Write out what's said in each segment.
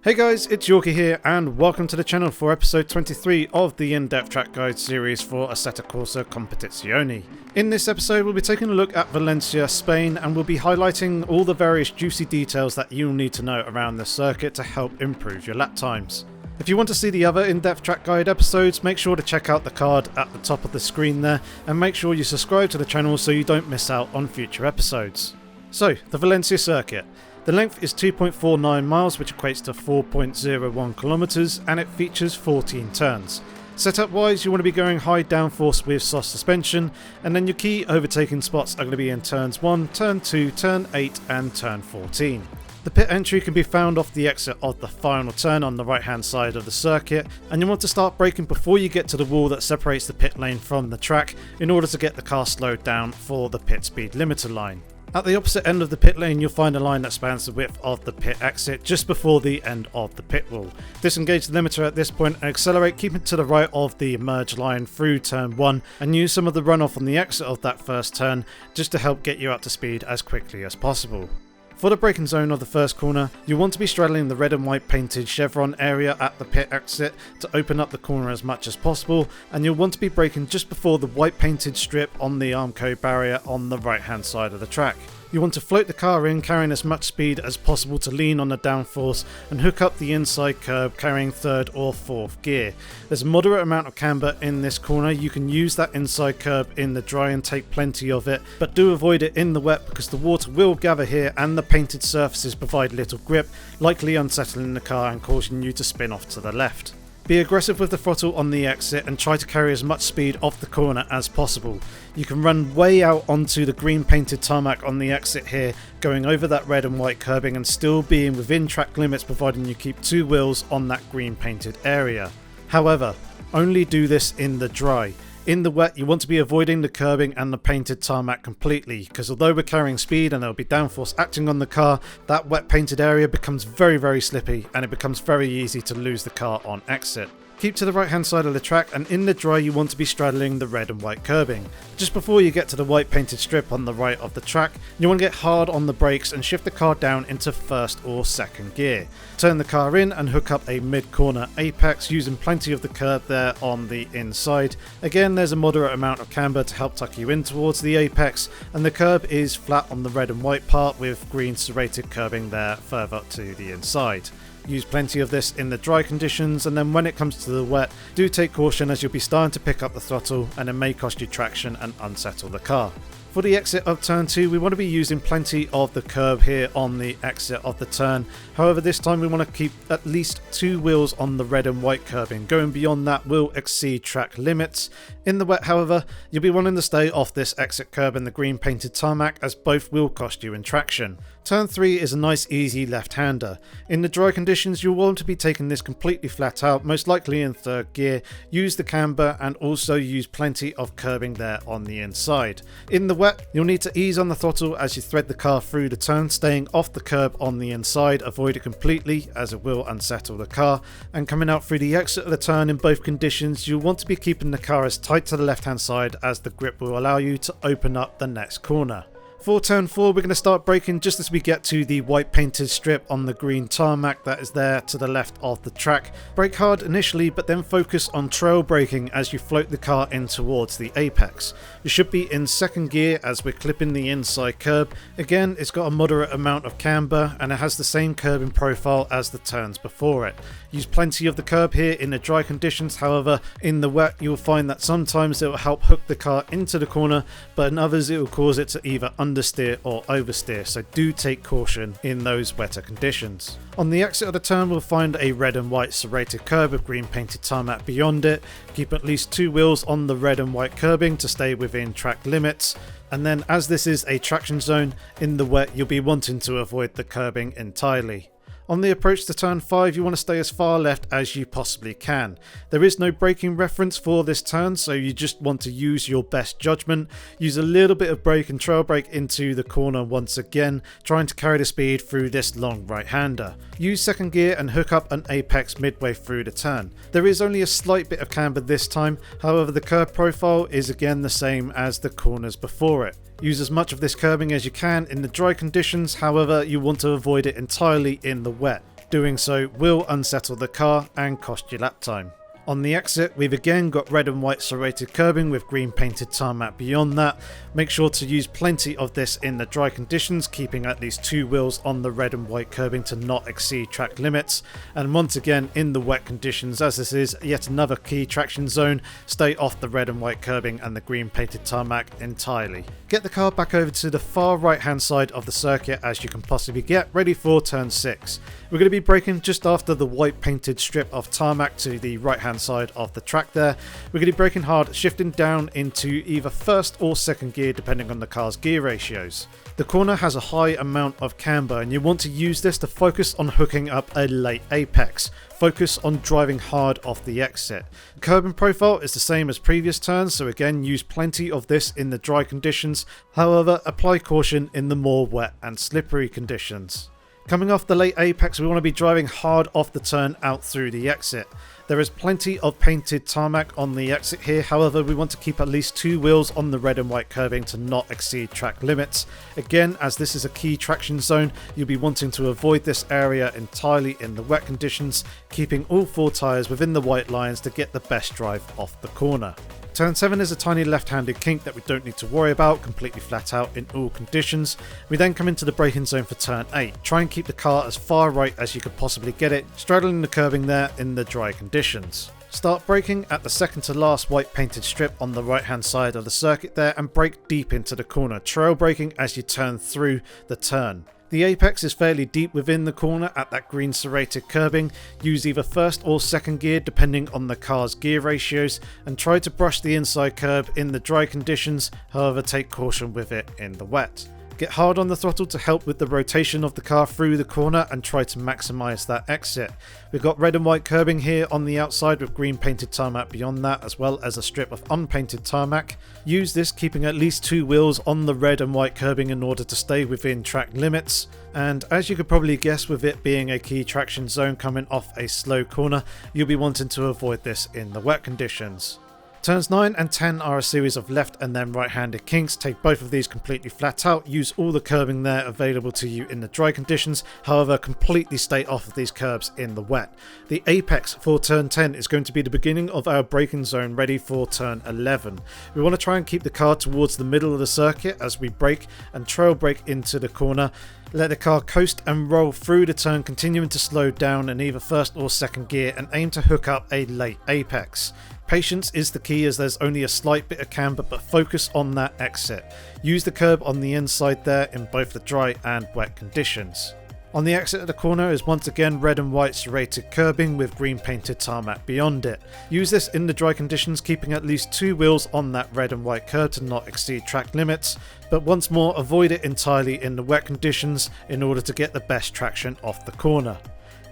Hey guys, it's Yorkie here and welcome to the channel for episode 23 of the in-depth track guide series for Assetto Corsa Competizione. In this episode we'll be taking a look at Valencia, Spain, and we'll be highlighting all the various juicy details that you'll need to know around the circuit to help improve your lap times. If you want to see the other in-depth track guide episodes, make sure to check out the card at the top of the screen there and make sure you subscribe to the channel so you don't miss out on future episodes. So, the Valencia circuit. The length is 2.49 miles, which equates to 4.01 kilometers, and it features 14 turns. Setup wise, you want to be going high downforce with soft suspension, and then your key overtaking spots are going to be in turns 1, turn 2, turn 8 and turn 14. The pit entry can be found off the exit of the final turn on the right hand side of the circuit, and you want to start braking before you get to the wall that separates the pit lane from the track in order to get the car slowed down for the pit speed limiter line. At the opposite end of the pit lane, you'll find a line that spans the width of the pit exit just before the end of the pit wall. Disengage the limiter at this point and accelerate, keeping to the right of the merge line through turn 1, and use some of the runoff on the exit of that first turn just to help get you up to speed as quickly as possible. For the braking zone of the first corner, you want to be straddling the red and white painted chevron area at the pit exit to open up the corner as much as possible, and you'll want to be braking just before the white painted strip on the Armco barrier on the right hand side of the track. You want to float the car in, carrying as much speed as possible to lean on the downforce and hook up the inside curb carrying 3rd or 4th gear. There's a moderate amount of camber in this corner. You can use that inside curb in the dry and take plenty of it, but do avoid it in the wet because the water will gather here and the painted surfaces provide little grip, likely unsettling the car and causing you to spin off to the left. Be aggressive with the throttle on the exit and try to carry as much speed off the corner as possible. You can run way out onto the green painted tarmac on the exit here, going over that red and white curbing and still being within track limits, providing you keep 2 wheels on that green painted area. However, only do this in the dry. In the wet, you want to be avoiding the curbing and the painted tarmac completely, because although we're carrying speed and there'll be downforce acting on the car, that wet painted area becomes very slippy and it becomes very easy to lose the car on exit. Keep to the right hand side of the track, and in the dry you want to be straddling the red and white curbing. Just before you get to the white painted strip on the right of the track, you want to get hard on the brakes and shift the car down into 1st or 2nd gear. Turn the car in and hook up a mid-corner apex using plenty of the curb there on the inside. Again, there's a moderate amount of camber to help tuck you in towards the apex, and the curb is flat on the red and white part with green serrated curbing there further to the inside. Use plenty of this in the dry conditions, and then when it comes to the wet, do take caution as you'll be starting to pick up the throttle and it may cost you traction and unsettle the car. For the exit of turn 2, we want to be using plenty of the curb here on the exit of the turn. However, this time we want to keep at least 2 wheels on the red and white curbing. Going beyond that will exceed track limits. In the wet, however, you'll be wanting to stay off this exit curb and the green painted tarmac, as both will cost you in traction. Turn 3 is a nice easy left-hander. In the dry conditions, you'll want to be taking this completely flat out, most likely in 3rd gear. Use the camber and also use plenty of curbing there on the inside. In the wet, you'll need to ease on the throttle as you thread the car through the turn, staying off the curb on the inside. Avoid it completely as it will unsettle the car, and coming out through the exit of the turn in both conditions, you'll want to be keeping the car as tight to the left hand side as the grip will allow you to open up the next corner. For turn 4, we're going to start braking just as we get to the white painted strip on the green tarmac that is there to the left of the track. Brake hard initially, but then focus on trail braking as you float the car in towards the apex. You should be in 2nd gear as we're clipping the inside curb. Again, it's got a moderate amount of camber and it has the same curbing profile as the turns before it. Use plenty of the curb here in the dry conditions, however in the wet you'll find that sometimes it will help hook the car into the corner, but in others it will cause it to either understeer or oversteer, so do take caution in those wetter conditions. On the exit of the turn we'll find a red and white serrated curb with green painted tarmac beyond it. Keep at least 2 wheels on the red and white curbing to stay within track limits, and then as this is a traction zone, in the wet you'll be wanting to avoid the curbing entirely. On the approach to turn 5, you want to stay as far left as you possibly can. There is no braking reference for this turn, so you just want to use your best judgment. Use a little bit of brake and trail brake into the corner once again, trying to carry the speed through this long right-hander. Use 2nd gear and hook up an apex midway through the turn. There is only a slight bit of camber this time, however the curb profile is again the same as the corners before it. Use as much of this curbing as you can in the dry conditions, however you want to avoid it entirely in the wet. Doing so will unsettle the car and cost you lap time. On the exit, we've again got red and white serrated curbing with green painted tarmac beyond that. Make sure to use plenty of this in the dry conditions, keeping at least 2 wheels on the red and white curbing to not exceed track limits. And once again, in the wet conditions, as this is yet another key traction zone, stay off the red and white curbing and the green painted tarmac entirely. Get the car back over to the far right hand side of the circuit as you can possibly get, ready for turn 6. We're going to be braking just after the white painted strip of tarmac to the right hand side of the track there. We're going to be braking hard, shifting down into either first or second gear depending on the car's gear ratios. The corner has a high amount of camber and you want to use this to focus on hooking up a late apex. Focus on driving hard off the exit. Curbing profile is the same as previous turns, so again use plenty of this in the dry conditions, however apply caution in the more wet and slippery conditions. Coming off the late apex, we want to be driving hard off the turn out through the exit. There is plenty of painted tarmac on the exit here, however we want to keep at least 2 wheels on the red and white curbing to not exceed track limits. Again, as this is a key traction zone, you'll be wanting to avoid this area entirely in the wet conditions, keeping all 4 tyres within the white lines to get the best drive off the corner. Turn 7 is a tiny left-handed kink that we don't need to worry about, completely flat out in all conditions. We then come into the braking zone for turn 8. Try and keep the car as far right as you could possibly get it, straddling the curbing there in the dry conditions. Start braking at the second to last white painted strip on the right hand side of the circuit there and brake deep into the corner, trail braking as you turn through the turn. The apex is fairly deep within the corner at that green serrated curbing. Use either first or second gear depending on the car's gear ratios and try to brush the inside curb in the dry conditions, however take caution with it in the wet. Get hard on the throttle to help with the rotation of the car through the corner and try to maximise that exit. We've got red and white curbing here on the outside with green painted tarmac beyond that, as well as a strip of unpainted tarmac. Use this keeping at least 2 wheels on the red and white curbing in order to stay within track limits. And as you could probably guess, with it being a key traction zone coming off a slow corner, you'll be wanting to avoid this in the wet conditions. Turns 9 and 10 are a series of left and then right-handed kinks. Take both of these completely flat out. Use all the curbing there available to you in the dry conditions. However, completely stay off of these curbs in the wet. The apex for turn 10 is going to be the beginning of our braking zone ready for turn 11. We want to try and keep the car towards the middle of the circuit as we brake and trail brake into the corner. Let the car coast and roll through the turn, continuing to slow down in either first or second gear and aim to hook up a late apex. Patience is the key as there's only a slight bit of camber, but focus on that exit. Use the curb on the inside there in both the dry and wet conditions. On the exit of the corner is once again red and white serrated curbing with green painted tarmac beyond it. Use this in the dry conditions, keeping at least 2 wheels on that red and white curb to not exceed track limits, but once more avoid it entirely in the wet conditions in order to get the best traction off the corner.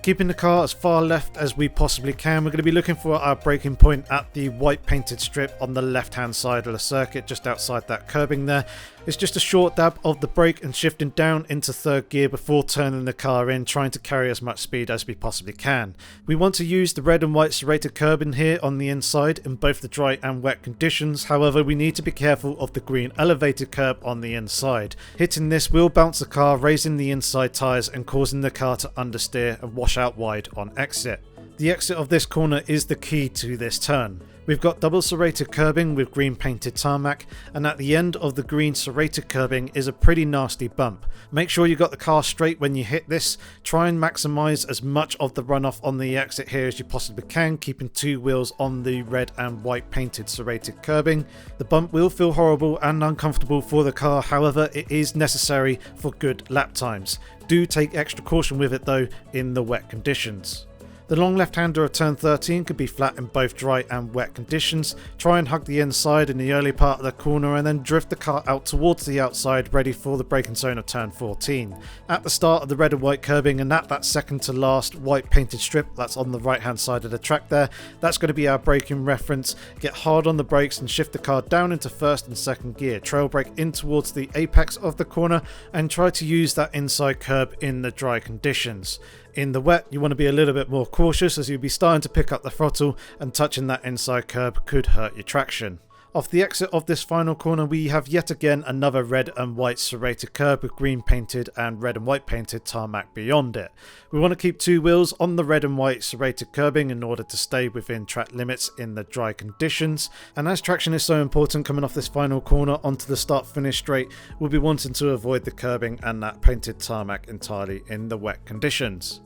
Keeping the car as far left as we possibly can, we're going to be looking for our braking point at the white painted strip on the left hand side of the circuit, just outside that curbing there. It's just a short dab of the brake and shifting down into third gear before turning the car in, trying to carry as much speed as we possibly can. We want to use the red and white serrated curbing here on the inside in both the dry and wet conditions, however we need to be careful of the green elevated curb on the inside. Hitting this will bounce the car, raising the inside tyres and causing the car to understeer and wash out wide on exit. The exit of this corner is the key to this turn. We've got double serrated curbing with green painted tarmac, and at the end of the green serrated curbing is a pretty nasty bump. Make sure you got the car straight when you hit this. Try and maximise as much of the runoff on the exit here as you possibly can, keeping 2 wheels on the red and white painted serrated curbing. The bump will feel horrible and uncomfortable for the car, however it is necessary for good lap times. Do take extra caution with it though in the wet conditions. The long left-hander of turn 13 could be flat in both dry and wet conditions. Try and hug the inside in the early part of the corner and then drift the car out towards the outside, ready for the braking zone of turn 14. At the start of the red and white curbing and at that second to last white painted strip that's on the right hand side of the track there, that's going to be our braking reference. Get hard on the brakes and shift the car down into first and second gear. Trail brake in towards the apex of the corner and try to use that inside curb in the dry conditions. In the wet, you want to be a little bit more cautious as you'll be starting to pick up the throttle and touching that inside curb could hurt your traction. Off the exit of this final corner we have yet again another red and white serrated curb with green painted and red and white painted tarmac beyond it. We want to keep two wheels on the red and white serrated curbing in order to stay within track limits in the dry conditions, and as traction is so important coming off this final corner onto the start finish straight, we'll be wanting to avoid the curbing and that painted tarmac entirely in the wet conditions.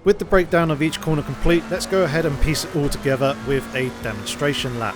With the breakdown of each corner complete, let's go ahead and piece it all together with a demonstration lap.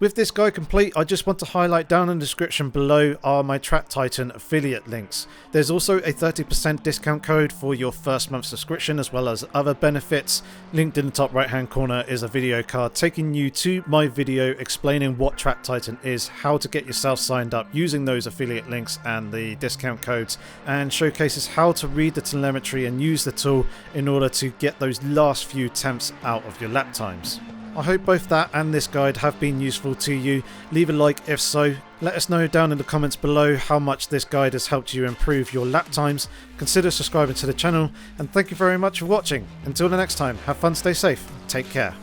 With this guide complete, I just want to highlight down in the description below are my Track Titan affiliate links. There's also a 30% discount code for your first month subscription as well as other benefits. Linked in the top right hand corner is a video card taking you to my video explaining what Track Titan is, how to get yourself signed up using those affiliate links and the discount codes, and showcases how to read the telemetry and use the tool in order to get those last few tenths out of your lap times. I hope both that and this guide have been useful to you. Leave a like if so. Let us know down in the comments below how much this guide has helped you improve your lap times. Consider subscribing to the channel, and thank you very much for watching. Until the next time, have fun, stay safe, take care.